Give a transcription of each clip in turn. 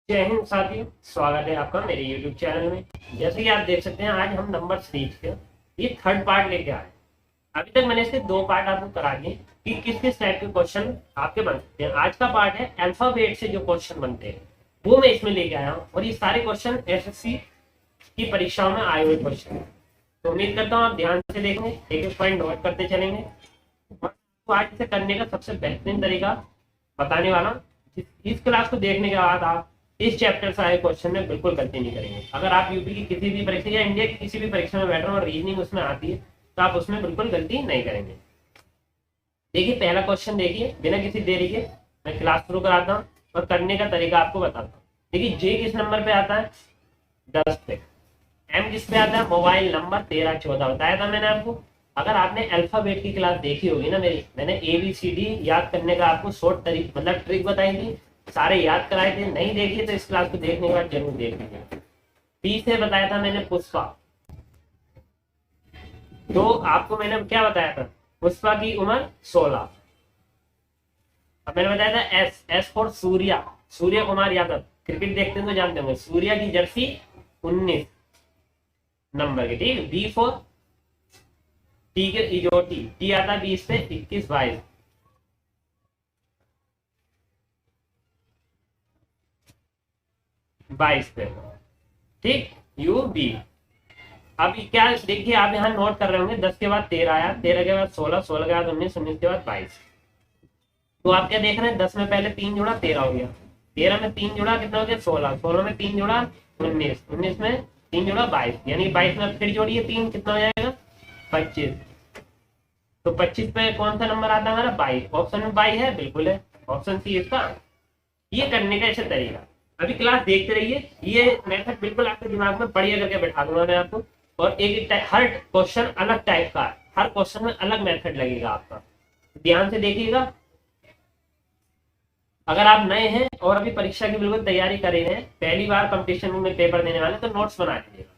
जय हिंद साथियों, स्वागत है आपका मेरे YouTube चैनल में। जैसे कि आप देख सकते हैं, आज हम नंबर सीरीज के ये थर्ड पार्ट लेके आए। अभी तक मैंने इसके दो पार्ट आपको करा दिए कि किस किस टाइप के क्वेश्चन आपके बन सकते हैं। आज का पार्ट है अल्फाबेट से जो क्वेश्चन बनते हैं, वो मैं इसमें लेके आया हूँ। और ये सारे क्वेश्चन एसएससी की परीक्षाओं में आए हुए क्वेश्चन है। तो उम्मीद करता हूँ आप ध्यान से देखेंगे, एक एक पॉइंट नोट करते चलेंगे। और आपको आज इसे करने का सबसे बेहतरीन तरीका बताने वाला हूँ। इस क्लास को देखने के बाद आप इस चैप्टर से आए क्वेश्चन में बिल्कुल गलती नहीं करेंगे। अगर आप यूपी की किसी भी परीक्षा या इंडिया की किसी भी परीक्षा में बैठ रहे हो और रीजनिंग उसमें आती है, तो आप उसमें बिल्कुल गलती नहीं करेंगे। देखिए, पहला क्वेश्चन देखिए, बिना किसी देरी के मैं क्लास शुरू कराता हूँ और करने का तरीका आपको बताता हूँ। देखिए, जे किस नंबर पे आता है? 10 पे। एम किस पे आता है? मोबाइल नंबर 13 14 बताया था मैंने आपको। अगर आपने अल्फाबेट की क्लास देखी होगी ना मेरी, मैंने ABCD याद करने का आपको शॉर्ट तरीका मतलब ट्रिक बताई थी, सारे याद कराए थे। नहीं देखिए तो इस क्लास को देखने के बाद जरूर देख लीजिए। पी से बताया था मैंने पुष्पा, तो आपको मैंने क्या बताया था? पुष्पा की उम्र 16। अब मैंने बताया था S, S for Surya, Surya Kumar Yadav. Cricket देखते हैं तो जानते होंगे, सूर्या की जर्सी 19 नंबर की। ठीक, बी फॉर टी के इजोटी, टी आता है 20 पे, 21 22 22 पे। ठीक, यू बी। अब क्या देखिए, आप यहाँ नोट कर रहे होंगे, 10 के बाद 13 आया, 13 के बाद 16, 16 के बाद 19, 19 के बाद 22। तो आप क्या देख रहे हैं? 10 में पहले 3 जुड़ा, 13 हो गया। 13 में 3 जुड़ा, कितना हो गया? 16। 16 में 3 जुड़ा, 19। 19 में 3 जुड़ा, 22। यानी 22 में फिर जोड़िए 3, कितना हो जाएगा? 25। तो 25 पे कौन सा नंबर आता है हमारा? 22। ऑप्शन में 22 है, बिल्कुल है, ऑप्शन सी इसका। ये करने का ऐसा तरीका। अभी क्लास देखते रहिए, ये मेथड बिल्कुल आपके दिमाग में बढ़िया करके बैठा दूंगा मैं आपको। और एक एक हर क्वेश्चन अलग टाइप का है, हर क्वेश्चन में अलग मेथड लगेगा आपका, ध्यान से देखिएगा। अगर आप नए हैं और अभी परीक्षा की बिल्कुल तैयारी कर रहे हैं, पहली बार कंपटीशन में पेपर देने वाले, तो नोट्स बना लीजिएगा।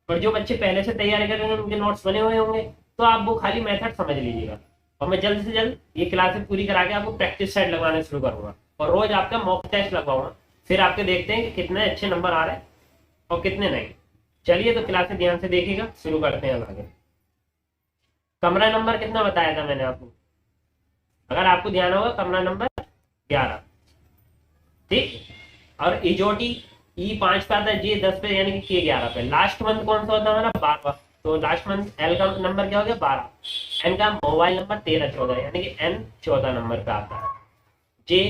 और जो बच्चे पहले से तैयारी कर रहे हैं उनके नोट्स बने हुए होंगे, तो आप वो खाली मेथड समझ लीजिएगा। और मैं जल्द से जल्द ये क्लासेस पूरी करा के आपको प्रैक्टिस सेट लगवाना शुरू करूंगा और रोज आपका मॉक टेस्ट लगवाऊंगा। फिर आपके देखते हैं कि कितने अच्छे नंबर आ रहे हैं और कितने नहीं। चलिए, तो क्लासेस ध्यान से देखिएगा, शुरू करते हैं अब आगे। कमरा नंबर कितना बताया था मैंने आपको? अगर आपको ध्यान होगा, कमरा नंबर 11। ठीक, और इजोटी E5 पे आता है, J10 पे, यानी कि K11 पे। लास्ट मंथ कौन सा होता है हमारा? 12। तो लास्ट मंथ एल का नंबर क्या हो गया? 12। एन का मोबाइल नंबर 13 14, यानी कि N 14 नंबर पे आता है। जे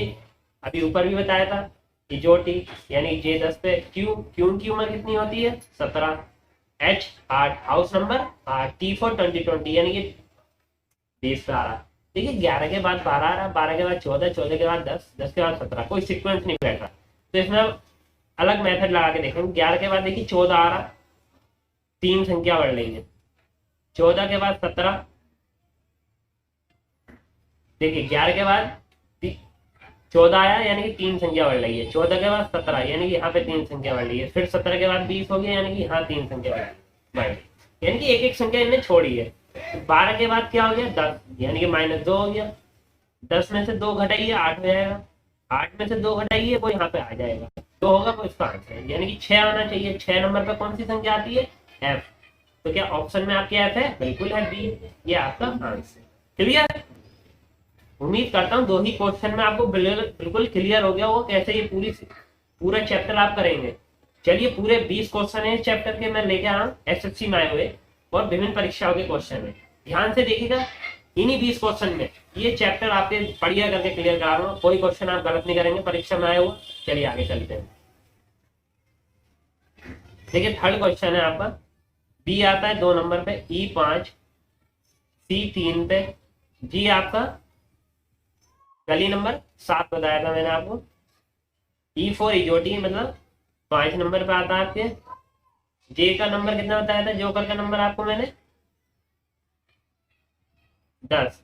अभी ऊपर भी बताया था, इजोटी यानी J10 पे। क्यू की उम्र कितनी होती है? 17। H 8, house number 8। T for 2020, यानी कि 20 पे आ रहा। देखिए, 11 के बाद 12 आ रहा, 12 के बाद 14, 14 के बाद 10, 10 के बाद 17, कोई सीक्वेंस नहीं बैठ रहा। तो इसमें अलग मेथड लगा के देखेंगे। 11 के बाद देखिए 14 आ रहा, 3 संख्या बढ़ रही है। 14 के बाद 17, देखिए 11 के बाद 14 आया, यानी कि 3 संख्या बढ़ रही है। 14 के बाद 17, यानी कि यहाँ पे 3 संख्या बढ़ रही है। फिर 17 के बाद 20 हो गया, यानी कि यहाँ 3 संख्या बढ़ रही, यानी कि एक एक संख्या इन्हें छोड़ी है। 12 के बाद क्या हो गया? 10, यानी कि -2 हो गया। 10 में से 2 घटाइए, 8 हो जाएगा। 8 में से 2 घटाइए, वो यहाँ पे आ जाएगा, तो होगा वो इसका आंसर, यानी कि 6 आना चाहिए। 6 नंबर पे कौन सी संख्या आती है? F। तो क्या ऑप्शन में आपके F है? बिल्कुल है, बी। ये आपका आंसर। क्लियर? उम्मीद करता हूँ 2 ही क्वेश्चन में आपको बिल्कुल क्लियर हो गया वो कैसे ये पूरा चैप्टर आप करेंगे। चलिए, पूरे 20 क्वेश्चन है इस चैप्टर के, मैं लेके आया हूँ एसएससी में आए हुए और विभिन्न परीक्षाओं के क्वेश्चन है। ध्यान से देखिएगा, इन्हीं 20 क्वेश्चन में ये चैप्टर आपके बढ़िया करके क्लियर करा रहा हूँ। कोई क्वेश्चन आप गलत नहीं करेंगे परीक्षा में आए हुए। चलिए आगे चलते हैं। देखिए, थर्ड क्वेश्चन है आपका। बी आता है 2 नंबर पे, E5, C3 पे, जी आपका गली नंबर 7 बताया था मैंने आपको। E4 इजोटी मतलब 5 नंबर पे आता है आपके। जे का नंबर कितना बताया था? जोकर का नंबर आपको मैंने 10।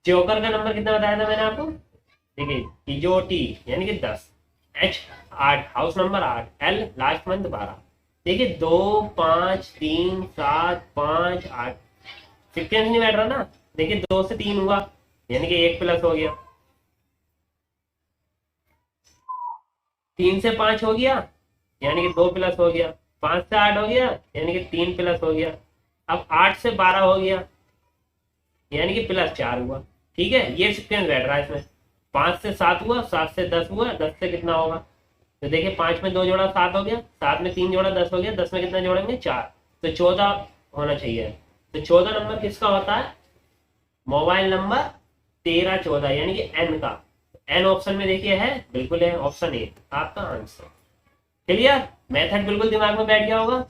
जोकर का नंबर कितना बताया था मैंने आपको? देखिए, इजोटी यानी कि 10। H 8, house number 8। L last month 12। देखिए, 2 5 3 7 5 8, सिक्वेंस नहीं बैठ रहा ना। देखिए, 2 से 3 हुआ, यानी कि 1 प्लस हो गया। 3 से 5 हो गया यानी कि 2 प्लस हो गया, 5 से 8 हो गया यानी कि 3 प्लस हो गया, अब 8 से 12 हो गया यानी कि प्लस 4 हुआ। ठीक है, ये सीक्वेंस बैठ रहा है इसमें। 5 से 7 हुआ, 7 से 10 हुआ, 10 से कितना होगा, तो देखिए 5 में 2 जोड़ा 7 हो गया, 7 में 3 जोड़ा 10 हो गया, 10 में कितना जोड़ेंगे 4, तो 14 होना चाहिए। तो 14 नंबर किसका होता है, मोबाइल नंबर 1314 यानी कि एन का। एन ऑप्शन में देखिए है, बिल्कुल है, ऑप्शन ए आपका आंसर। क्लियर, मेथड बिल्कुल दिमाग में बैठ गया होगा।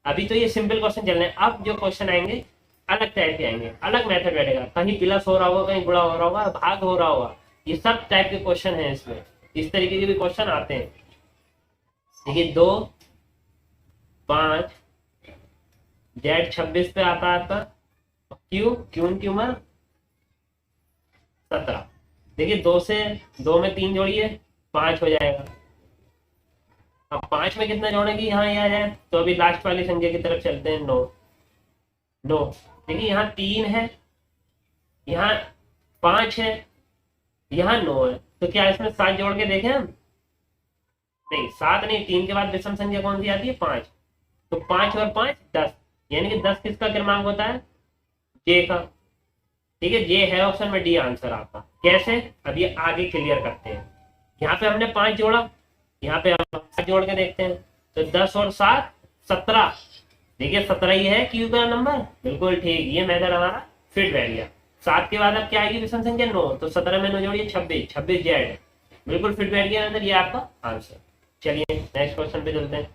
अभी तो ये सिंपल क्वेश्चन चल रहे हैं, अब जो क्वेश्चन आएंगे अलग टाइप के आएंगे, अलग मेथड बैठेगा, कहीं प्लस हो रहा होगा, कहीं गुणा हो रहा होगा, भाग हो रहा होगा, ये सब टाइप के क्वेश्चन है इसमें, इस तरीके के भी क्वेश्चन आते हैं। देखिए 2 5 जेड 26 पे आता है आपका, क्यू की उम्र 17। देखिए 2 से 2 में 3 जोड़िए 5 हो जाएगा। अब 5 में कितना जोड़ेंगे, यहाँ ये आ जाए, तो अभी लास्ट वाली संख्या की तरफ चलते हैं, 9 9। देखिए यहाँ 3 है, यहाँ 5 है, यहाँ 9 है, तो क्या इसमें 7 जोड़ के देखें हम, नहीं 7 नहीं, 3 के बाद विषम संख्या कौन सी आती है 5, तो 5 और 5 10, यानी कि 10 किसका क्रमांक होता है, जे का। ठीक है, जे है ऑप्शन में, डी आंसर आपका। कैसे, अब ये आगे क्लियर करते हैं। यहाँ पे हमने 5 जोड़ा, यहाँ पे हम 7 जोड़ के देखते हैं, तो 10 और 7 17। देखिए 17 ही है क्यू का नंबर, बिल्कुल ठीक, ये मेथड हमारा फिट बैठ गया। 7 के बाद अब क्या आएगी विषम संख्या 9, तो 17 में 9 जोड़िए 26, 26 जेड, बिल्कुल फिट बैठ गया मेथड, ये आपका आंसर। चलिए नेक्स्ट क्वेश्चन पे चलते हैं।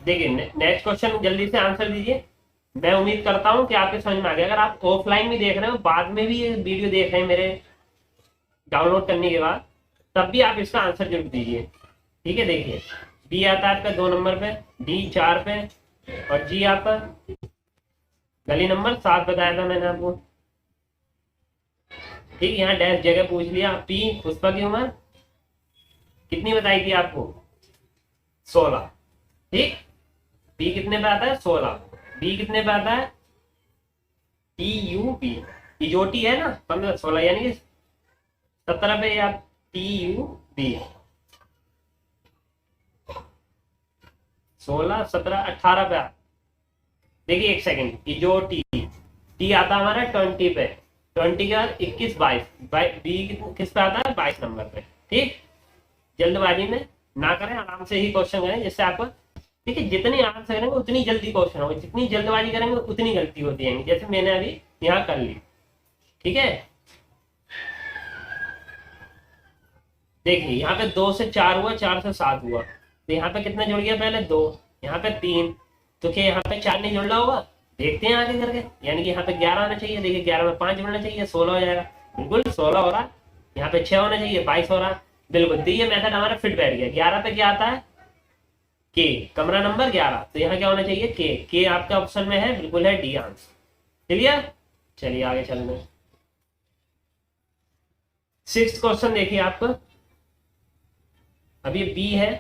देखिए नेक्स्ट क्वेश्चन जल्दी से आंसर दीजिए। मैं उम्मीद करता हूं कि आपके समझ में आ गया। अगर आप ऑफलाइन भी देख रहे हो, बाद में भी ये वीडियो देख रहे हैं मेरे डाउनलोड करने के बाद, तब भी आप इसका आंसर जरूर दीजिए। ठीक है, देखिए बी आता है आपका 2 नंबर पे, डी 4 पे, और जी आपका गली नंबर 7 बताया था मैंने आपको। ठीक, यहाँ डैश जगह पूछ लिया। पी पुष्पा की उम्र कितनी बताई थी आपको, 16। ठीक, बी कितने पे आता है 16, बी कितने पे आता है टी यू बी, इजोटी है ना 15 16 यानी कि 17 पे या टी यू बी, 16 17 18 पे। देखिए एक सेकंड, इजोटी टी आता हमारा 20 पे, 20 के बाद 21 22, बी किस पे आता है 22 नंबर पे। ठीक, जल्दबाजी में ना करें, आराम से ही क्वेश्चन करें, जिससे आपको ठीक है, जितनी आराम से करेंगे उतनी जल्दी क्वेश्चन होगा, जितनी जल्दबाजी करेंगे उतनी गलती होती है, जैसे मैंने अभी यहाँ कर ली। ठीक है, देखिए यहाँ पे 2 से 4 हुआ, 4 से 7 हुआ, तो यहाँ पे कितना जुड़ गया, पहले 2, यहाँ पे 3, तो क्या यहाँ पे 4 नहीं जुड़ रहा होगा, देखते हैं आगे करके, यानी कि यहाँ पे 11 आना चाहिए। देखिए 11 में 5 जुड़ना चाहिए, 16 हो जाएगा, बिल्कुल 16 हो रहा। यहाँ पे 6 होना चाहिए, 22 हो रहा, बिल्कुल। तो ये मेथड हमारा फिट बैठ गया। 11 पे क्या आता है, के, कमरा नंबर 11, तो यहाँ क्या होना चाहिए के आपका ऑप्शन में है, बिल्कुल है डी आंसर। क्लियर, चलिए आगे चलते हैं। 6th क्वेश्चन देखिए आपको, अब ये बी है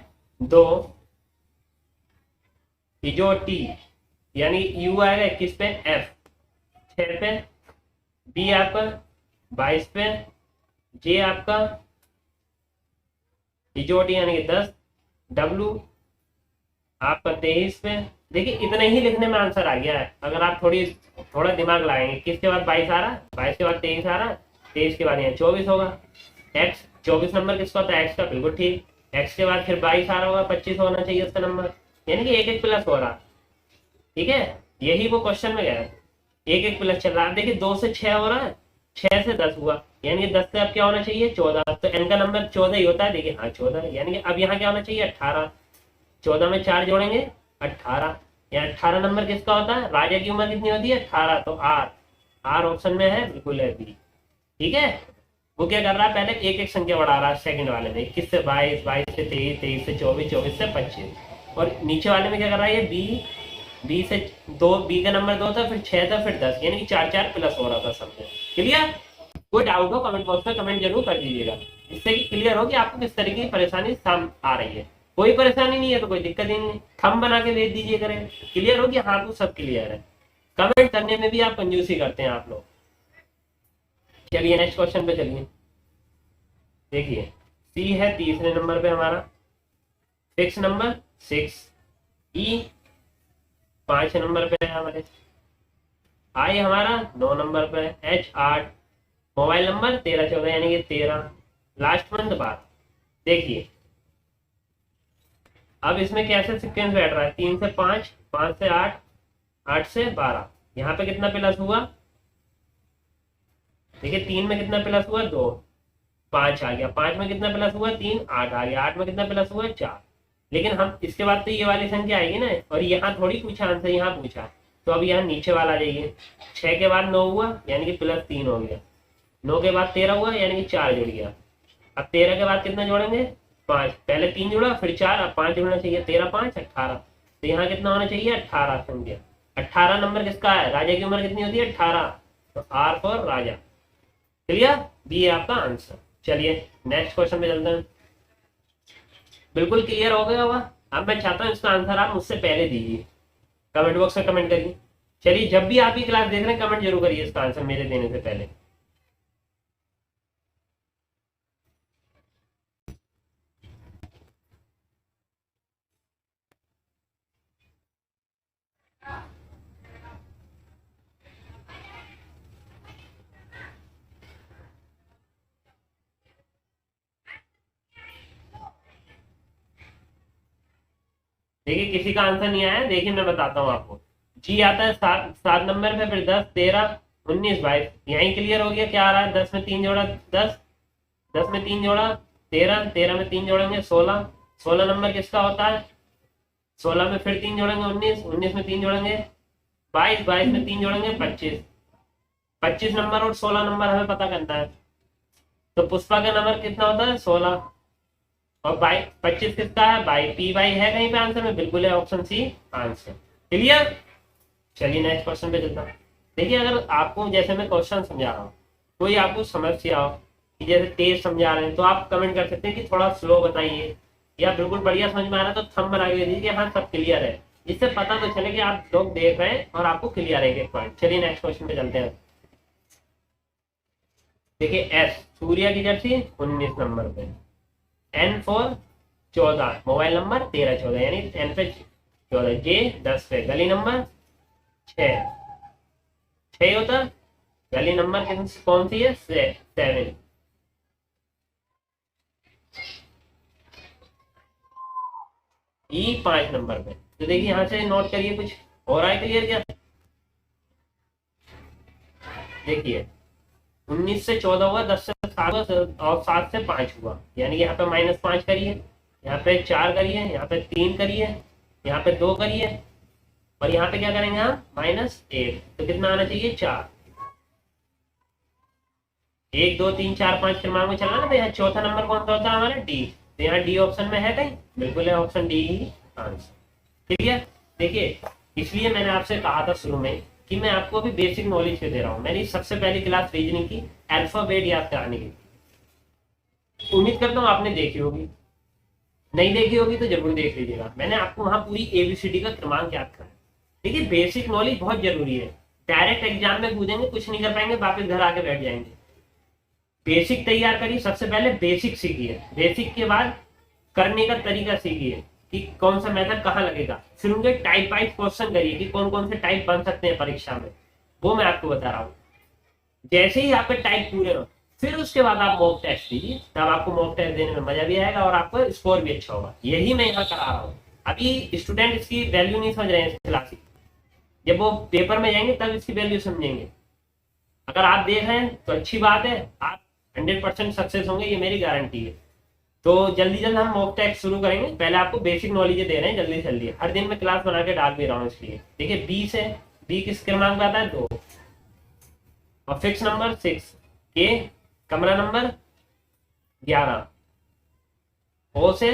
2, जो टी यानी यू आएगा 21 पे, एफ 6 पे, बी आपका 22 पे, जे आपका इजोटी यानी कि 10, डब्ल्यू आपका 23 पे। देखिए इतना ही लिखने में आंसर आ गया है, अगर आप थोड़ा दिमाग लगाएंगे। किसके बाद 22 आ रहा है, 22 के बाद 23 आ रहा है, 23 के बाद यहाँ 24 होगा, एक्स 24 नंबर किसका होता है, एक्स का, बिल्कुल ठीक। एक्स के बाद फिर 22 आ रहा होगा, 25 होना चाहिए उसका नंबर, यानी कि एक प्लस हो रहा। ठीक है, यही वो क्वेश्चन में गया, एक प्लस चल रहा है। देखिए 2 से 6 हो रहा है, 6 से 10 हुआ, यानी कि 10 से अब क्या होना चाहिए 14, तो एन का नंबर 14 ही होता है। देखिए हाँ 14, यानी कि अब यहाँ क्या होना चाहिए 18, 14 में 4 जोड़ेंगे 18, यहाँ 18 नंबर किसका होता है, राजा की उम्र कितनी होती है 18, तो आर ऑप्शन में है, बिल्कुल है बी। ठीक है, वो क्या कर रहा है, पहले एक संख्या बढ़ा रहा है सेकंड वाले में, 21 से 22, 22 से 23, 23 से 24, 24 से 25, और नीचे वाले में क्या कर रहा है, ये बी से 2, बी का नंबर 2 था, फिर 6 था, फिर 10, यानी कि 4 प्लस हो रहा था सब में। क्लियर, कोई डाउट हो कमेंट बॉक्स में कमेंट जरूर कर दीजिएगा, जिससे कि क्लियर हो कि आपको किस तरीके की परेशानी सामने आ रही है। कोई परेशानी नहीं है तो कोई दिक्कत ही नहीं है, थंब बना के भेज दीजिए करें। क्लियर हो गया? हाँ तो सब क्लियर है। कमेंट करने में भी आप कंजूसी करते हैं आप लोग। चलिए नेक्स्ट क्वेश्चन पे चलिए। देखिए सी है तीसरे नंबर पे हमारा, फिक्स नंबर 6, ई 5 नंबर पे है हमारे, आई हमारा 9 नंबर पे, एच 8, मोबाइल नंबर 13 14 यानी कि 13, लास्ट मंथ 12। देखिए अब इसमें कैसे सीक्वेंस बैठ रहा है, 3 से 5, 5 से 8, 8 से 12। यहाँ पे कितना प्लस हुआ, देखिए 3 में कितना प्लस हुआ 2, 5 आ गया, 5 में कितना प्लस हुआ 3, 8 आ गया, 8 में कितना प्लस हुआ 4। लेकिन हम इसके बाद तो ये वाली संख्या आएगी ना, और यहाँ थोड़ी पूछा आंसर, यहाँ पूछा तो अब यहाँ नीचे वाला आ जाइए। 6 के बाद 9 हुआ यानी कि +3 हो गया, 9 के बाद 13 हुआ यानी कि 4 जुड़ गया। अब 13 के बाद कितना जोड़ेंगे 5, पहले 3 जुड़ा फिर 4, अब 5 जुड़ना चाहिए, 13 5 18, तो यहाँ कितना होना चाहिए 18 संख्या। 18 नंबर किसका है, राजा की उम्र कितनी होती है 18, तो R for Raja. Clear? B है आपका आंसर। चलिए नेक्स्ट क्वेश्चन पे चलते हैं। बिल्कुल क्लियर हो गया होगा? अब मैं चाहता हूँ इसका आंसर आप मुझसे पहले दीजिए, कमेंट बॉक्स में कमेंट करिए। चलिए जब भी आप ये क्लास देख रहे हैं कमेंट जरूर करिए इसका आंसर मेरे देने से पहले। देखिए किसी का आंसर नहीं आया, देखिए मैं बताता हूँ आपको। जी आता है 7 नंबर पे, फिर 10 13 19 22, यहीं क्लियर हो गया। क्या आ रहा है, 10 में 3 जोड़ा 10, 10 में 3 जोड़ा 13, 13 में 3 जोड़ेंगे 16, 16 नंबर किसका होता है, 16 में फिर 3 जोड़ेंगे 19, 19 में 3 जोड़ेंगे 22, 22 में 3 जोड़ेंगे 25, 25 नंबर और 16 नंबर हमें पता करना है। तो पुष्पा का नंबर कितना होता है 16, और 25 किसका है बाई, पी बाई है कहीं पे आंसर में, बिल्कुल है, ऑप्शन सी आंसर। क्लियर? चलिए नेक्स्ट क्वेश्चन पे चलता हूँ। देखिए अगर आपको जैसे मैं क्वेश्चन समझा रहा हूँ, कोई आपको समस्या हो कि जैसे तेज समझा रहे हैं, तो आप कमेंट कर सकते हैं कि थोड़ा स्लो बताइए, या बिल्कुल बढ़िया समझ में आ रहा है तो थंब बना के दीजिए हाँ सब क्लियर है, इससे पता तो चले कि आप लोग देख रहे हैं और आपको क्लियर है एक पॉइंट। चलिए नेक्स्ट क्वेश्चन पे चलते हैं। देखिए एस सूर्या की जर्सी 19 नंबर पे, एन फॉर 14, मोबाइल नंबर 13 14 यानी एन पे 14, जे 10 पे, गली नंबर 6 होता, गली नंबर कौन सी है 7, ई 5 नंबर पे। तो देखिए यहाँ से नोट करिए, कुछ हो रहा है क्लियर क्या? देखिए 19 से 14 हुआ, 10 से 7 हुआ, और 7 से 5 हुआ, यानी यहाँ पे -5 करिए, यहाँ पे 4 करिए, यहाँ पे 3 करिए, यहाँ पे 2 करिए, और यहाँ पे क्या करेंगे हम -1, तो कितना आना चाहिए 4। 1 2 3 4 5 क्रमांक में चलना ना, तो यहाँ चौथा नंबर कौन सा होता है हमारा डी, तो यहाँ डी ऑप्शन में है कहीं, बिल्कुल है, ऑप्शन डी ही आंसर। ठीक है? देखिए इसलिए मैंने आपसे कहा था शुरू में कि मैं आपको अभी बेसिक नॉलेज पे दे रहा हूँ। मैंने सबसे पहली क्लास रीजनिंग की अल्फाबेट याद कराने की, उम्मीद करता हूँ आपने देखी होगी, नहीं देखी होगी तो जरूर देख लीजिएगा। मैंने आपको वहां पूरी एबीसीडी का क्रमांक याद कराया। देखिए बेसिक नॉलेज बहुत जरूरी है, डायरेक्ट एग्जाम में कूदेंगे कुछ नहीं कर पाएंगे, वापस घर आके बैठ जाएंगे। बेसिक तैयार करिए, सबसे पहले बेसिक सीखिए, बेसिक के बाद करने का तरीका सीखिए कि कौन सा मेथड कहाँ लगेगा, फिर उनके टाइप वाइज क्वेश्चन करिए कि कौन कौन से टाइप बन सकते हैं परीक्षा में, वो मैं आपको बता रहा हूँ। जैसे ही आपके टाइप पूरे हो फिर उसके बाद आप मॉक टेस्ट दीजिए, तब आपको मॉक टेस्ट देने में मजा भी आएगा और आपका स्कोर भी अच्छा होगा। यही मैं यहाँ करा रहा हूँ। अभी स्टूडेंट इसकी वैल्यू नहीं समझ रहे हैं इस क्लास की, जब वो पेपर में जाएंगे तब इसकी वैल्यू समझेंगे। अगर आप देख रहे हैं तो अच्छी बात है, आप 100% सक्सेस होंगे, ये मेरी गारंटी है। तो जल्दी जल्द हम मॉक टेस्ट शुरू करेंगे। पहले आपको बेसिक नॉलेज दे रहे हैं जल्दी से जल्दी, हर दिन मैं क्लास बना के डाल भी रहा हूँ इसलिए। देखिए बी से, बी किस क्रमांक में आता है 2, और फिक्स नंबर 6, के कमरा नंबर 11, ओ से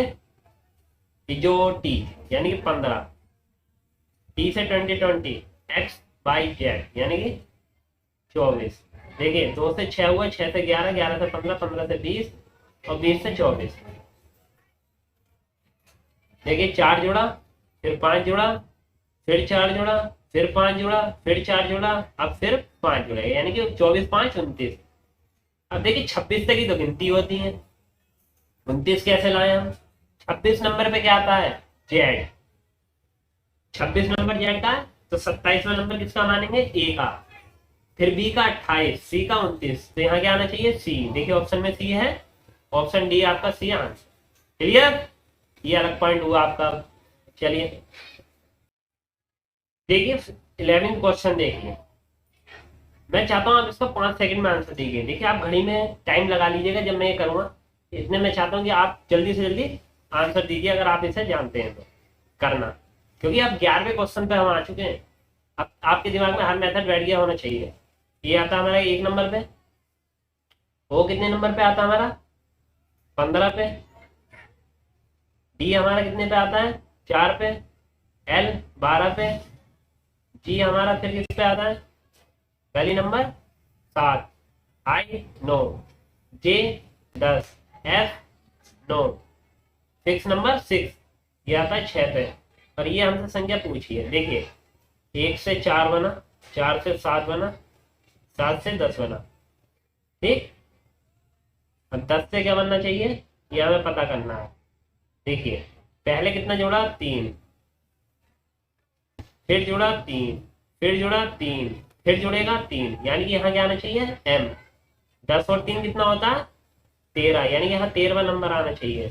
जो टी यानी कि 15, टी से 20 एक्स बाई जेड यानी कि 24। देखिए 2 से 6 हुआ, 6 से 11, 11 से 15, 15 से 20, और 20 से 24। देखिए 4 जोड़ा, फिर 5 जोड़ा, फिर 4 जोड़ा, फिर 5 जोड़ा, फिर 4 जोड़ा, अब फिर 5 जोड़ा, यानी कि 24 5 29। अब देखिए 26 तक ही तो गिनती होती है, 29 कैसे लाए हम? 26 नंबर पे क्या आता है? जेड। 26 नंबर जेड का है, तो 27वां नंबर किसका मानेंगे? ए का। फिर बी का 28, सी का 29, तो यहाँ क्या आना चाहिए? सी। देखिए ऑप्शन में सी है, ऑप्शन डी आपका सी आंसर। क्लियर? ये अलग पॉइंट हुआ आपका। चलिए देखिए 11 क्वेश्चन देखिए, मैं चाहता हूँ आप इसको 5 सेकंड में आंसर दीजिए। देखिए आप घड़ी में टाइम लगा लीजिएगा जब मैं ये करूँगा, इतने मैं चाहता हूँ कि आप जल्दी से जल्दी आंसर दीजिए अगर आप इसे जानते हैं तो करना, क्योंकि आप 11वें क्वेश्चन पे हम आ चुके हैं। अब आपके दिमाग में हर मेथड बैठ गया होना चाहिए। ये आता हमारा 1 नंबर पे, वो कितने नंबर पे आता है हमारा? 15 पे। डी हमारा कितने पे आता है? 4 पे। एल 12 पे। जी हमारा फिर किस पे आता है? पहली नंबर 7। आई 9। जे 10। एफ 9। फिक्स नंबर 6, ये आता है 6 पे। और ये हमसे संख्या पूछी है। देखिए 1 से 4 बना, 4 से 7 बना, 7 से 10 बना, ठीक। अब 10 से क्या बनना चाहिए ये हमें पता करना है। देखिए पहले कितना जोड़ा? 3, फिर जुड़ा 3, फिर जुड़ा 3, फिर जुड़ेगा 3, यानी कि यहाँ क्या आना चाहिए? m। 10 और 3 कितना होता है? 13, यानी कि यहाँ 13वां नंबर आना चाहिए।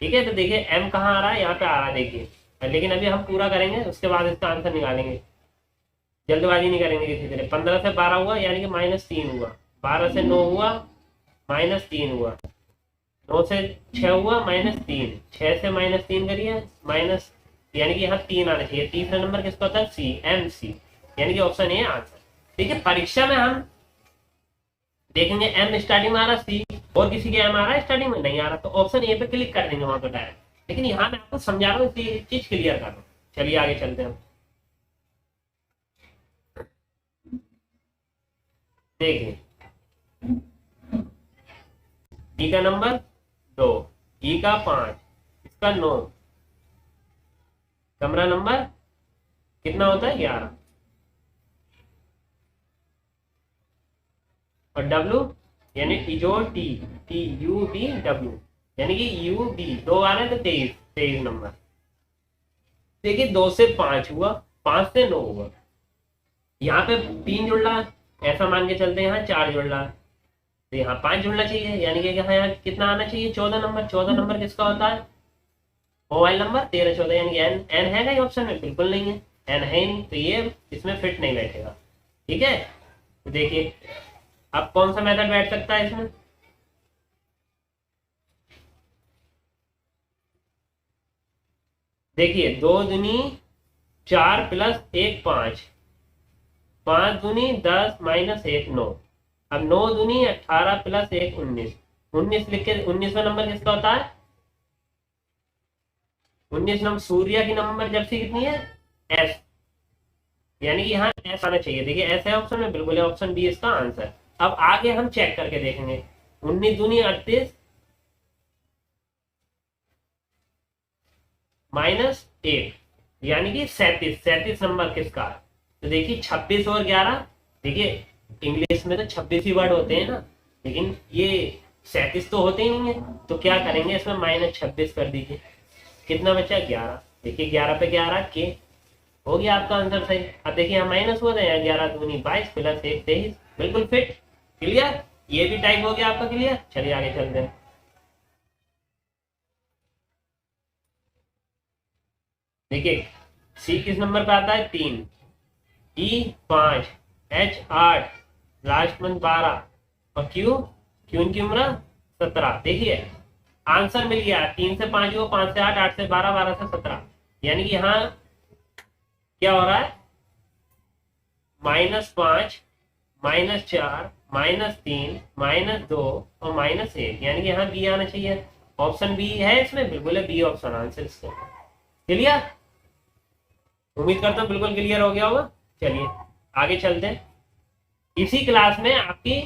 ठीक है, तो देखिए m कहाँ आ रहा है? यहाँ पे आ रहा है देखिए, लेकिन अभी हम पूरा करेंगे उसके बाद इसका आंसर निकालेंगे, जल्दबाजी नहीं करेंगे किसी तरह। 15 से 12 हुआ यानी कि -3 हुआ, 12 से 9 हुआ -3 हुआ, 9 से 6 हुआ -3, 6 से -3 करिए माइनस, यानी कि यहाँ 3 आना चाहिए। तीसरा नंबर किसका होता है? सी, एम सी, यानी कि ऑप्शन ए आंसर। ठीक है, परीक्षा में हम देखेंगे एम स्टार्टिंग में आ रहा, सी और किसी के एम आ रहा है स्टार्टिंग में नहीं आ रहा, तो ऑप्शन ए पे क्लिक कर देंगे वहां पर डायरेक्ट। लेकिन यहाँ मैं आपको समझा रहा हूँ इसलिए चीज क्लियर कर रहा हूँ। चलिए आगे चलते हैं। देखिए ई का नंबर 2, ई का 5, इसका 9, कमरा नंबर कितना होता है? 11। और डब्ल्यू यानी इजोर T, T U D W, यानी कि यू डी 2 आ रहे हैं तो 23, 23 नंबर। देखिए 2 से 5 हुआ, 5 से 9 हुआ, यहाँ पे 3 जुड़ रहा है, ऐसा मान के चलते हैं यहाँ 4 जुड़ रहा है, तो यहाँ 5 जुड़ना चाहिए, यानी कि यहाँ कितना आना चाहिए? 14 नंबर। 14 नंबर किसका होता है? मोबाइल नंबर 13 14, यानी एन, एन है क्या ऑप्शन में? बिल्कुल नहीं है, एन है नहीं, तो ये इसमें फिट नहीं बैठेगा। ठीक है, तो देखिए अब कौन सा मेथड बैठ सकता है इसमें? देखिए 2 दूनी 4 प्लस 1 5, 5 दूनी 10 -1 9, अब 9 दूनी 18 प्लस 1 19, 19 लिख के 19वां नंबर किसका होता है? 19 नंबर सूर्य की नंबर जर्सी कितनी है? एस, यानी कि यहाँ एस आना चाहिए। देखिए एस है ऑप्शन में, बिल्कुल है, ऑप्शन बी इसका आंसर। अब आगे हम चेक करके देखेंगे। 19 दूनी 38 -1, यानी कि 37, 37 नंबर किसका है? तो देखिए 26 और 11, देखिए इंग्लिश में तो 26 ही वर्ड होते हैं ना, लेकिन ये 37 तो होते ही नहीं है, तो क्या करेंगे इसमें -26 कर दीजिए, कितना बचा? 11। देखिए 11 पे 11 के हो गया आपका आंसर सही। अब देखिए यहाँ माइनस हुआ था, यहाँ 11 दूनी 22 प्लस 1 23, बिल्कुल फिट। क्लियर? ये भी टाइप हो गया आपका क्लियर। चलिए आगे चलते हैं। देखिए सी किस नंबर पे आता है? 3, ई 5, एच 8, लास्ट मंथ 12, और क्यू, क्यू की उम्र 17। देखिए आंसर मिल गया, 3 से 5 हुआ, 5 से 8, 8 से 12, 12 से 17, यानी कि यहाँ क्या हो रहा है? -5, -4, -3, -2 और -1, यानी कि यहाँ बी आना चाहिए। ऑप्शन बी है इसमें, बिल्कुल है, बी ऑप्शन आंसर इसका। क्लियर? उम्मीद करता हूँ बिल्कुल क्लियर हो गया होगा। चलिए आगे चलते हैं। इसी क्लास में आपकी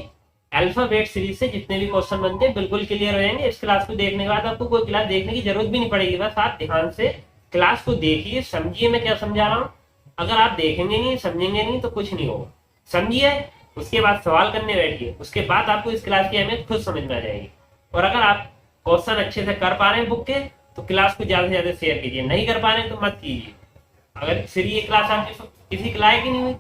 अल्फाबेट सीरीज से जितने भी क्वेश्चन बनते हैं बिल्कुल क्लियर हो जाएंगे। इस क्लास को देखने के बाद आपको कोई क्लास देखने की जरूरत भी नहीं पड़ेगी। बस आप ध्यान से क्लास को देखिए, समझिए मैं क्या समझा रहा हूँ। अगर आप देखेंगे नहीं, समझेंगे नहीं, तो कुछ नहीं होगा। समझिए, उसके बाद सवाल करने बैठिए, उसके बाद आपको इस क्लास की अहमियत खुद समझ में आ जाएगी। और अगर आप क्वेश्चन अच्छे से कर पा रहे हैं बुक के, तो क्लास को ज्यादा से ज्यादा शेयर कीजिए। नहीं कर पा रहे हैं तो मत कीजिए। अगर फिर ये क्लास आपकी किसी के लायक ही नहीं हुई,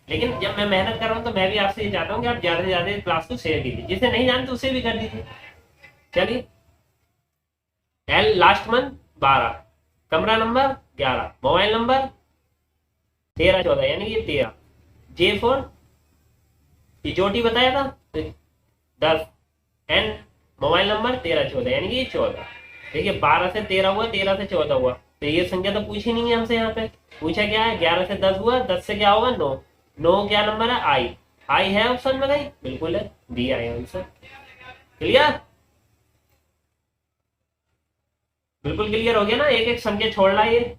लेकिन जब मैं मेहनत कर रहा हूँ तो मैं भी आपसे ये चाहता हूँ कि आप ज्यादा से ज्यादा क्लास को शेयर कीजिए। जिसे नहीं जानते उसे भी कर दीजिए। चलिए, एल लास्ट मंथ 12, कमरा नंबर 11, मोबाइल नंबर 1314 यानी ये 13, J4 जोटी बताया था 10, एन मोबाइल नंबर 1314 यानी कि ये 14। देखिए 12 से 13 हुआ, 13 से 14 हुआ, तो ये संख्या तो पूछी नहीं है हमसे। यहाँ पे पूछा क्या है, 11 से 10 हुआ, 10 से क्या होगा 9, 9 क्या नंबर है, आई। आई है ऑप्शन में कहीं, बिल्कुल है, बी आई आंसर। क्लियर, बिल्कुल क्लियर हो गया ना। एक एक संख्या छोड़ रहा है ये।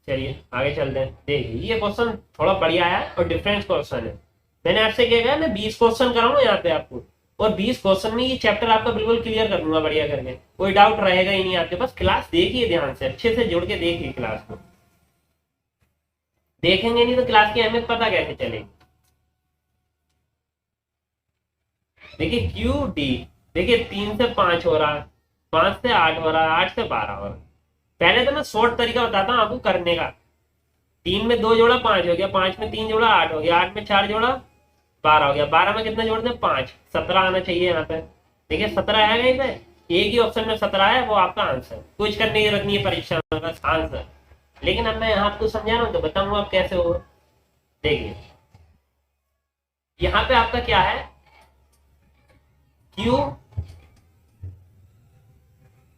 चलिए आगे चलते हैं। देखिए ये क्वेश्चन थोड़ा बढ़िया है और डिफरेंस क्वेश्चन है। मैंने आपसे क्या कहा, मैं 20 क्वेश्चन कराऊंगा यहाँ पे आपको, और 20 क्वेश्चन में ये चैप्टर आपका बिल्कुल क्लियर कर दूंगा बढ़िया करके। कोई डाउट रहेगा ही नहीं आपके पास। क्लास देखिए ध्यान से, अच्छे से जुड़ के देखिए क्लास को। देखेंगे नहीं तो क्लास की अहमियत पता कैसे चलेगी। देखिए क्यू डी, देखिए 3 से 5 हो रहा है, 5 से 8 हो रहा है, 8 से 12 हो रहा है। पहले तो मैं शॉर्ट तरीका बताता हूँ आपको करने का। 3 में 2 जोड़ा 5 हो गया, 5 में 3 जोड़ा 8 हो गया, 8 में 4 जोड़ा 12 हो गया, 12 में कितना जोड़ते हैं 5, 17 आना चाहिए यहाँ पे। देखिए 17 है कहीं पे, एक ही ऑप्शन में 17 है, वो आपका आंसर। कुछ करने की जरूरत नहीं है परीक्षा में, बस आंसर। लेकिन अब मैं यहाँ आपको समझा रहा हूँ तो बताऊंगा आप कैसे होगा। देखिए यहाँ पे आपका क्या है, क्यू,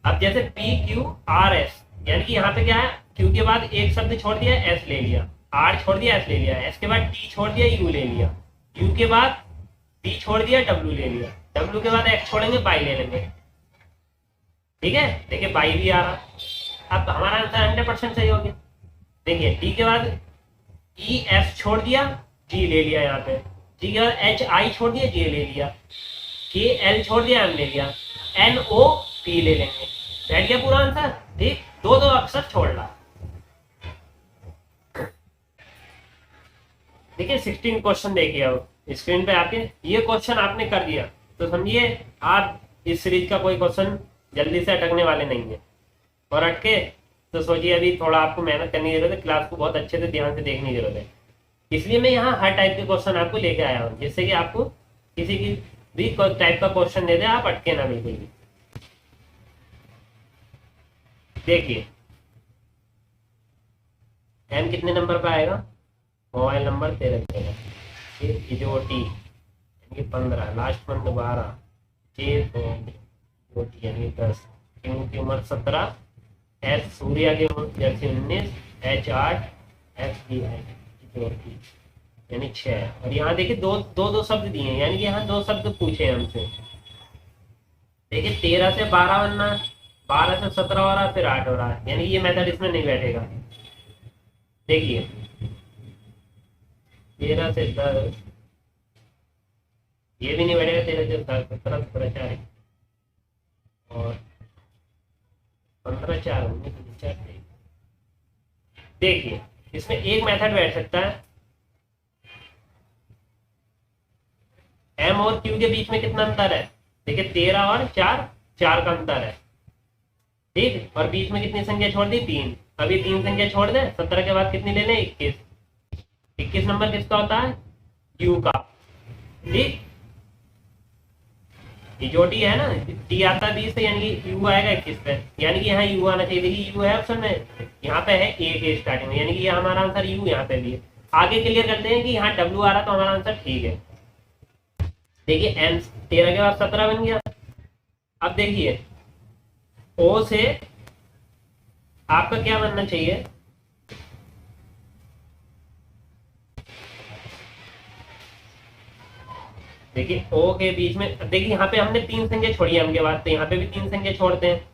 अब जैसे पी क्यू आर एस, यानी कि यहाँ पे क्या है, क्यू के बाद एक शब्द छोड़ दिया, एस ले लिया, आर छोड़ दिया, एस ले लिया, एस के बाद टी छोड़ दिया, यू ले लिया, यू के बाद डी छोड़ दिया, डब्ल्यू ले लिया, डब्ल्यू के बाद एक्स छोड़ेंगे, बाई ले लेंगे। ठीक है, देखिए बाई भी आ रहा। अब हमारा आंसर 100% सही हो गया। देखिए डी के बाद ई एफ छोड़ दिया, जी ले लिया, यहाँ पे जी के बाद एच आई छोड़ दिया, जे ले लिया, के एल छोड़ दिया, एम ले लिया, एन ओ पी ले लेंगे। बैठ गया पूरा आंसर। ठीक, दो दो अक्षर छोड़ रहा। देखिए 16 क्वेश्चन देखिए अब स्क्रीन पे आपके। ये क्वेश्चन आपने कर दिया तो समझिए आप इस सीरीज का कोई क्वेश्चन जल्दी से अटकने वाले नहीं है। और अटके तो सोचिए अभी थोड़ा आपको मेहनत करने की जरूरत है, क्लास को बहुत अच्छे से ध्यान से देखने की जरूरत है। इसलिए मैं यहाँ हर टाइप के क्वेश्चन आपको लेके आया हूँ, जिससे कि आपको किसी की भी टाइप का क्वेश्चन दे दे आप अटके ना बिल्कुल भी। देखिए एम कितने नंबर पर आएगा, मोबाइल नंबर 13 जो टी यानी 15, लास्ट मंथ 12, जे तो टी यानी 10, क्यू की उम्र 17, एस सूर्या की उम्र जैसे 19, एच 8, एफ डी जो टी यानी 6। और यहाँ देखिए दो शब्द दिए हैं, यानी कि यहाँ 2 शब्द पूछे हैं हमसे। देखिए 13 से 12 बनना, 12 से 17 हो रहा है, फिर 8 हो रहा है, यानी ये मेथड इसमें नहीं बैठेगा। देखिए 13 से 10, ये भी नहीं बैठेगा। 13 से 10, 17, 17, 4 और 15, 4, 19, 4। देखिए इसमें एक मेथड बैठ सकता है, एम और क्यू के बीच में कितना अंतर है, देखिए 13 और 4, 4 का अंतर है। ठीक, और बीच में कितनी संख्या छोड़ दी, 3। अभी 3 संख्या छोड़ दे, 17 के बाद कितनी ले लें, 21। 21 नंबर किसका होता है, यू का। ठीक, ये जो टी है ना, टी आता है 20 से, यानी कि यू आएगा 21 पे, यानी कि यहाँ यू आना चाहिए। देखिए यू है ऑप्शन में, यहाँ पे है ए के स्टार्टिंग में, यानी कि हमारा आंसर यू यहाँ पे भी है। आगे क्लियर करते हैं कि यहाँ डब्ल्यू आ रहा तो हमारा आंसर ठीक है। देखिए एम 13 के बाद 17 बन गया। अब देखिए ओ से आपका क्या बनना चाहिए, देखिए ओ के बीच में, देखिए यहाँ पे हमने 3 संख्या छोड़ी है एम के बाद, तो यहाँ पे भी 3 संख्या छोड़ते हैं।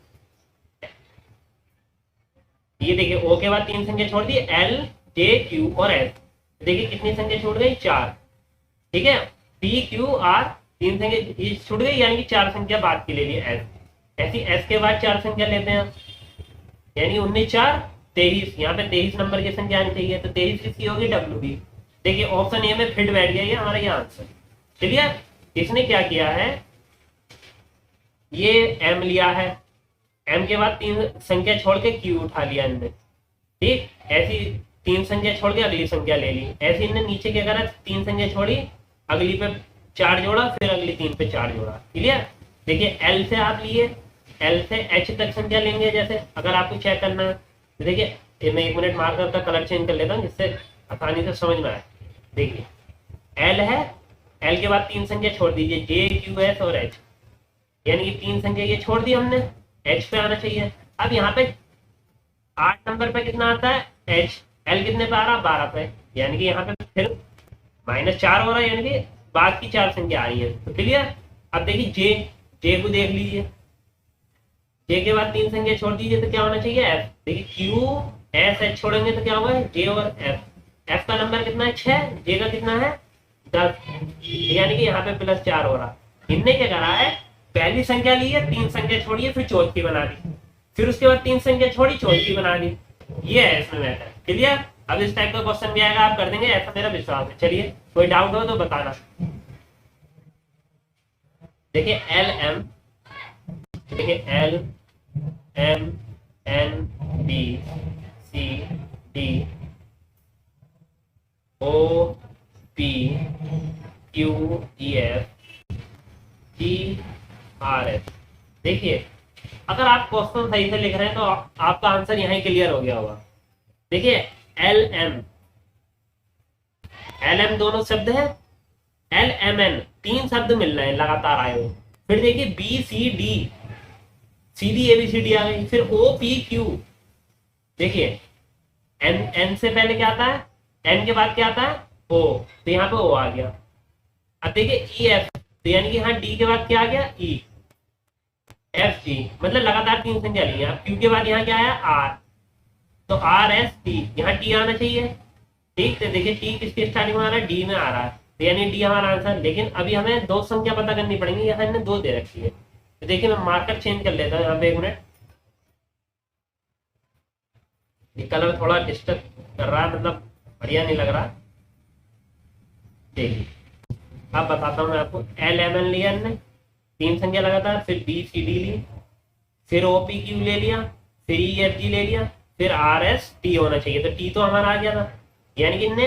ये देखिए ओ के बाद 3 संख्या छोड़ दी, एल जे क्यू और एस। देखिए कितनी संख्या छूट गई, 4। ठीक है, पी क्यू आर तीन संख्या ये छूट गई, यानी कि चार संख्या बाद की ले ली एस। ऐसी एस के बाद चार संख्या लेते हैं, यानी 19 4 23, यहाँ पे 23 नंबर की संख्या आनी चाहिए, तो 23 किसकी होगी, डब्ल्यू बी। देखिए ऑप्शन ए में फिट बैठ गया ये हमारा ये आंसर। क्लियर। इसने क्या किया है, ये एम लिया है, एम के बाद तीन संख्या छोड़ के क्यू उठा लिया इनने, ठीक। ऐसी तीन संख्या छोड़ के अगली संख्या ले ली, ऐसे इनने नीचे क्या करा, तीन संख्या छोड़ी, अगली पे चार जोड़ा, फिर अगली तीन पे चार जोड़ा। क्लियर। देखिए एल से आप लिए, एल से एच तक संख्या लेंगे, जैसे अगर आपको चेक करना है तो देखिए मैं 1 मिनट मार्कर का कलर चेंज कर लेता हूँ जिससे आसानी से समझ में आए। देखिए एल है, एल के बाद तीन संख्या छोड़ दीजिए, जे क्यू एस और एच, यानी कि तीन संख्या ये छोड़ दी हमने, एच पे आना चाहिए। अब यहाँ पे 8 नंबर पे कितना आता है, एच, एल कितने पे आ रहा, 12 पे, यानी कि यहाँ पे फिर -4 हो रहा है, यानी कि बाद की चार संख्या आ रही है। तो क्लियर। अब देखिए जे, जे को देख लीजिए, जे के बाद तीन संख्या छोड़ दीजिए तो क्या होना चाहिए, एफ। देखिए क्यू एस एच छोड़ेंगे तो क्या होगा, जे और एफ। एफ का नंबर कितना है 6, जे का कितना है 10, यानी कि यहाँ पे +4 हो रहा। इनने क्या करा है, पहली संख्या ली है, तीन संख्या छोड़ी है, फिर चौथी बना दी, फिर उसके बाद तीन संख्या छोड़ी, चौथी बना दी। ये है इसमें मैटर। क्लियर। अब इस टाइप का क्वेश्चन भी आएगा, आप कर देंगे ऐसा मेरा विश्वास है। चलिए कोई डाउट हो तो बताना। देखिए एल एम, देखिए L M N B C D O P Q E F G R S. देखिए अगर आप क्वेश्चन सही से लिख रहे हैं तो आपका आंसर यहाँ क्लियर हो गया होगा। देखिए एल एम, एल एम दोनों शब्द है, एल एम एन तीन शब्द मिल रहे हैं लगातार आए हुए। फिर देखिए B C D, C D A B C D आ गई, फिर ओ पी क्यू। देखिए एन, एन से पहले क्या आता है, एन के बाद क्या आता है, ओ, तो यहाँ पे ओ आ गया। अब देखिए ई एफ, तो यानी कि यहाँ डी के बाद क्या आ गया, ई, एफ जी, मतलब लगातार तीन संख्या ली है। क्यू के बाद यहाँ क्या आया, आर, तो आर एस टी, यहाँ टी आना चाहिए, ठीक। तो देखिए टी किसकी स्टार्टिंग में आ रहा है, डी में आ रहा है, तो यानी डी हमारा आंसर। लेकिन अभी हमें दो संख्या पता करनी पड़ेगी, यहाँ इन्हें दो दे रखी है। तो देखिए मैं मार्कर चेंज कर लेता हूँ यहाँ पे, 1 मिनट, ये कलर थोड़ा डिस्टर्ब कर रहा है, मतलब बढ़िया नहीं लग रहा। देखिए अब बताता हूँ मैं आपको, एल एम एन लिया इनने तीन संख्या लगातार, फिर बी सी डी ली, फिर ओ पी क्यू ले लिया, फिर ई एफ जी ले लिया, फिर आर एस टी होना चाहिए, तो टी तो हमारा आ गया था। यानी कि इनने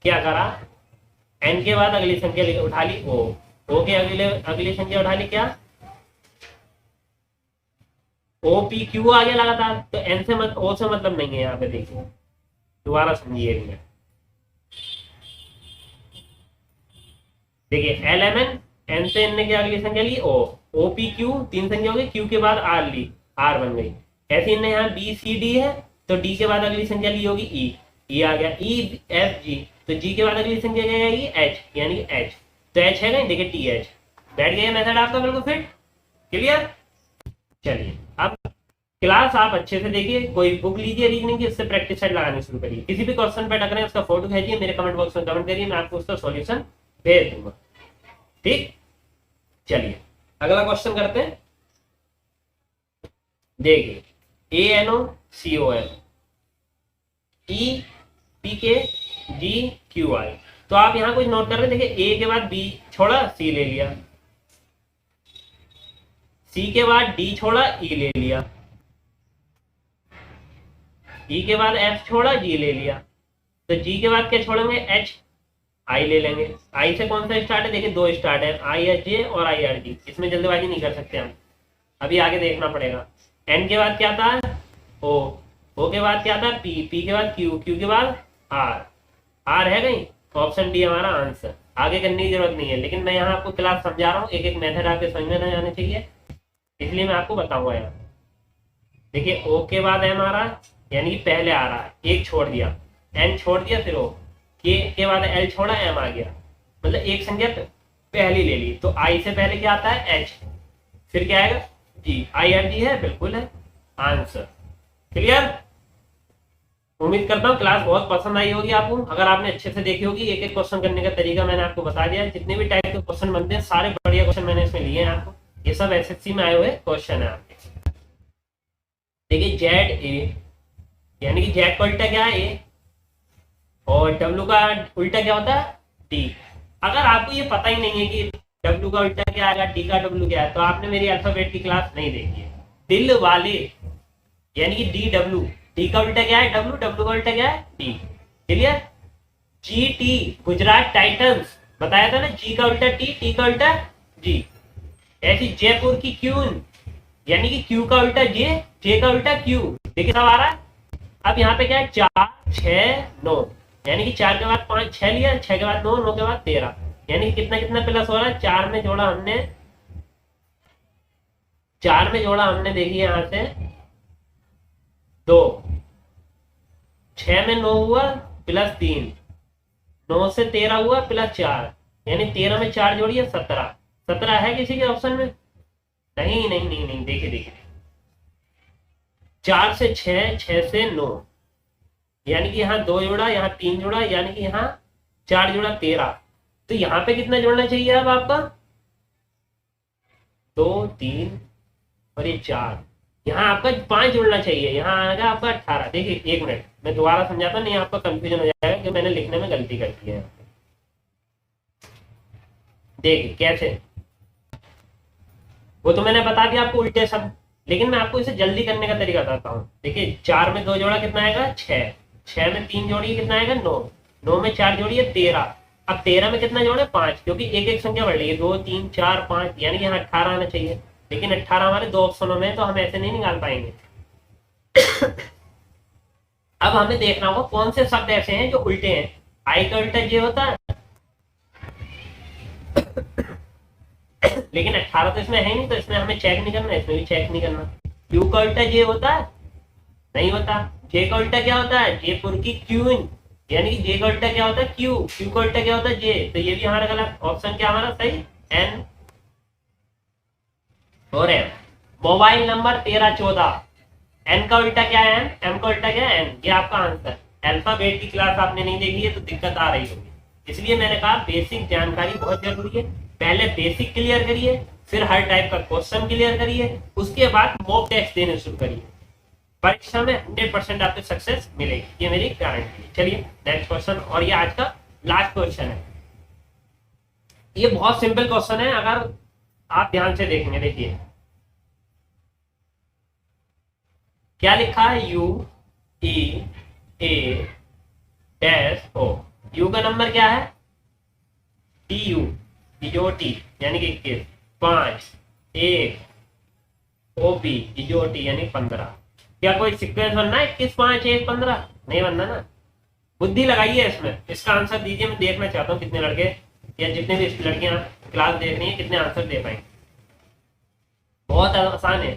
क्या करा, एन के बाद अगली संख्या उठा ली ओ के अगली संख्या उठा ली क्या, ओ पी क्यू आ गया लगातार, तो एन से ओ से मतलब नहीं है यहाँ पे। देखिए दोबारा समझिए, देखिए एल एम एन से एन ने क्या अगली संख्या ली ओ पी क्यू तीन संख्या हो गई, क्यू के बाद आर ली, आर बन गई। ऐसे इनने यहाँ बी सी डी है, तो डी के बाद अगली संख्या ली होगी ई आ गया, ई एफ जी, तो जी के बाद अगली संख्या क्या आएगी, एच, यानी कि एच, तो एच है ना, देखिए टी एच, बैठ गया मेथड आपका बिल्कुल फिट। क्लियर। चलिए अब क्लास आप अच्छे से देखिए, कोई बुक लीजिए रीजनिंग की, उससे प्रैक्टिस सेट लगानी शुरू करिए। किसी भी क्वेश्चन पे टकराए उसका फोटो भेजिए, मेरे कमेंट बॉक्स में कमेंट करिए, मैं आपको उसका सॉल्यूशन भेज दूंगा, ठीक। चलिए अगला क्वेश्चन करते हैं। देखिए A N O C O M E P के जी क्यू आई, तो आप यहाँ कुछ नोट कर रहे हैं। देखिए ए के बाद बी छोड़ा, सी ले लिया, सी के बाद डी छोड़ा, ई ले लिया, ई के बाद एफ छोड़ा, जी ले लिया, तो जी के बाद क्या छोड़ेंगे, एच, आई ले लेंगे। आई से कौन सा स्टार्ट है, देखिए दो स्टार्ट है, आई एच जे और आई आर जी, इसमें जल्दबाजी नहीं कर सकते हम, अभी आगे देखना पड़ेगा। एन के बाद क्या था, ओ के बाद क्या था, पी, पी के बाद क्यू, क्यू के बाद आर, आर है कहीं, ऑप्शन डी हमारा आंसर। आगे करने की जरूरत नहीं है, लेकिन मैं यहाँ आपको क्लास समझा रहा हूँ, एक एक मेथड आपके समझ में नहीं आने चाहिए, इसलिए मैं आपको बताऊंगा यहाँ। देखिए ओ के बाद एम आ रहा है, यानी कि पहले आ रहा है, एक छोड़ दिया, एन छोड़ दिया, फिर ओ के बाद एल छोड़ा, एम आ गया, मतलब एक संख्या पहली ले ली, तो आई से पहले क्या आता है, एच, फिर क्या आएगा, जी, आई आर जी है, बिल्कुल है आंसर। क्लियर। उम्मीद करता हूँ क्लास बहुत पसंद आई होगी आपको। अगर आपने अच्छे से देखी होगी, एक एक क्वेश्चन करने का तरीका मैंने आपको बता दिया। जितने भी टाइप के क्वेश्चन बनते हैं सारे बढ़िया क्वेश्चन मैंने इसमें लिए हैं आपको। ये सब एसएससी में आए हुए क्वेश्चन है आपके। देखिए जेड ए, यानी कि जेड का उल्टा क्या है ए, और डब्ल्यू का उल्टा क्या होता है डी। अगर आपको ये पता ही नहीं है कि डब्ल्यू का उल्टा क्या आएगा, डी का डब्ल्यू क्या है, तो आपने मेरी अल्फाबेट की क्लास नहीं देखी है। दिल वाले यानी कि डी डब्ल्यू, डी का उल्टा क्या है डब्ल्यू, डब्ल्यू का उल्टा क्या है D. Clear. G T Gujarat Titans, बताया था ना, जी का उल्टा टी, टी का उल्टा जी। ऐसी जयपुर की क्यून, यानी कि क्यू का उल्टा जे, जे का उल्टा क्यू। देखिए सब आ रहा है। अब यहाँ पे क्या है 4 6 9, यानी कि 4 के बाद 5 6 लिया, 6 के बाद 9, 9 के बाद 13, यानी कि कितना कितना प्लस हो रहा है। 4 में जोड़ा हमने, 4 में जोड़ा हमने, देखिए यहां से 2, 6 में 9 हुआ प्लस 3, 9 से 13 हुआ प्लस 4, यानी 13 में 4 जोड़िए 17। 17 है किसी के ऑप्शन में? नहीं नहीं नहीं नहीं, देखिए देखिए 4 से 6, 6 से 9, यानी कि यहाँ 2 जोड़ा, यहाँ 3 जोड़ा, यानी कि यहाँ 4 जोड़ा 13। तो यहाँ पे कितना जोड़ना चाहिए अब आपका 2 3 और ये 4, यहाँ आपका 5 जोड़ना चाहिए, यहाँ आएगा आपका 18। देखिए 1 मिनट मैं दोबारा समझाता, नहीं आपका कंफ्यूजन हो जाएगा कि मैंने लिखने में गलती कर दी है। देखिए कैसे, वो तो मैंने बता दिया आपको उल्टे सब, लेकिन मैं आपको इसे जल्दी करने का तरीका बताता हूँ। देखिए 4 में 2 जोड़ा कितना आएगा 6, 6 में 3 जोड़िए कितना आएगा 9, 9 में 4 जोड़िए 13। अब 13 में कितना जोड़े 5, क्योंकि एक एक संख्या बढ़ रही है, 2 3 4 5, यानी कि यहाँ 18 आना चाहिए। लेकिन 18 हमारे 2 ऑप्शनों में, तो हम ऐसे नहीं निकाल पाएंगे। अब हमें देखना होगा कौन से शब्द ऐसे हैं जो उल्टे हैं। आई का उल्टा जे होता है, लेकिन 18 तो इसमें है नहीं, तो इसमें हमें चेक नहीं करना, इसमें भी चेक नहीं करना। क्यू का उल्टा जे होता है, नहीं होता। जे का उल्टा क्या होता है, जयपुर की क्यून, यानी कि जे का उल्टा क्या होता है क्यू, क्यू का उल्टा क्या होता है जे। तो ये भी हमारा गलत, ऑप्शन क्या हमारा सही एन और एम। मोबाइल नंबर 13 14, एन का उल्टा क्या है एम, एम का उल्टा क्या है एन, ये आपका आंसर। अल्फाबेट की क्लास आपने नहीं देखी है तो दिक्कत आ रही होगी, इसलिए मैंने कहा बेसिक जानकारी बहुत जरूरी है। पहले बेसिक क्लियर करिए, फिर हर टाइप का क्वेश्चन क्लियर करिए, उसके बाद मॉक टेस्ट देने शुरू करिए। परीक्षा में 100% आपको सक्सेस मिलेगी, ये मेरी गारंटी है। चलिए नेक्स्ट क्वेश्चन, और ये आज का लास्ट क्वेश्चन है। ये बहुत सिंपल क्वेश्चन है, अगर आप ध्यान से देखेंगे। देखिए क्या लिखा है, U E A dash O. U का नंबर क्या है टी यू, जो टी यानी कि 21, 5 1 ओ बी जो टी यानी 15। क्या कोई सीक्वेंस बनना है 21 5 1 15? नहीं बनना ना, बुद्धि लगाइए इसमें। इसका आंसर दीजिए, मैं देखना चाहता हूँ कितने लड़के या जितने भी लड़कियां क्लास देख रही हैं कितने आंसर दे पाएंगे। बहुत आसान है,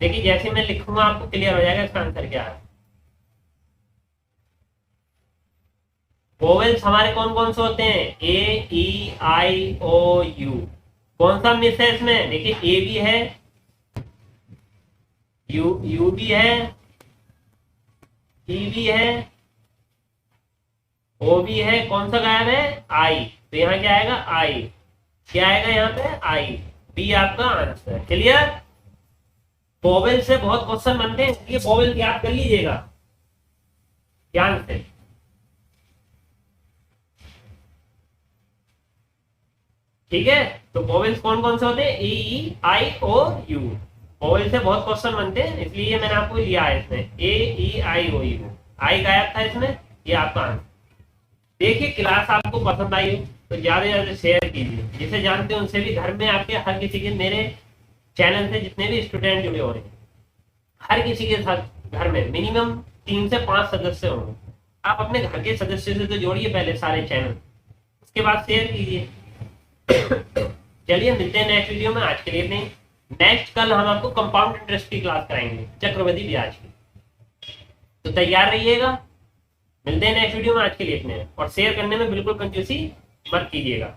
देखिए जैसे मैं लिखूंगा आपको क्लियर हो जाएगा इसका आंसर क्या है। वोवेल्स हमारे कौन कौन से होते हैं, ए ई आई ओ यू। कौन सा मिस है इसमें, देखिए ए भी है, यू भी है, ई भी है, ओ भी है, कौन सा गायब है आई। तो यहाँ क्या आएगा आई, क्या आएगा यहाँ पे आई, बी आपका आंसर। क्लियर। वोवेल से बहुत क्वेश्चन बनते हैं, इसलिए वोवेल याद कर लीजिएगा ध्यान से। ठीक है, तो वोवेल्स कौन कौन से होते हैं, ई ई आई ओ यू। वोवेल से बहुत क्वेश्चन बनते हैं, इसलिए मैंने आपको लिया है इसमें ए ई आई ओ यू। आई गायब था इसमें, ये आपका आंसर। देखिए क्लास आपको पसंद आई हो तो ज्यादा से ज्यादा शेयर कीजिए, जिसे जानते हैं उनसे भी। घर में आपके हर किसी के, मेरे चैनल से जितने भी स्टूडेंट जुड़े हो रहे हैं, हर किसी के साथ घर में मिनिमम 3 से 5 सदस्य होंगे। आप अपने घर के सदस्य से तो जोड़िए पहले सारे चैनल, उसके बाद शेयर कीजिए। चलिए मिलते हैं नेक्स्ट वीडियो में, आज के लिए नहीं। नेक्स्ट कल हम आपको कंपाउंड इंटरेस्ट की क्लास कराएंगे, चक्रवृद्धि ब्याज की, तो तैयार रहिएगा। मिलते हैं नेक्स्ट वीडियो में, आज के लिए इतने, और शेयर करने में बिल्कुल कंजूसी मत कीजिएगा।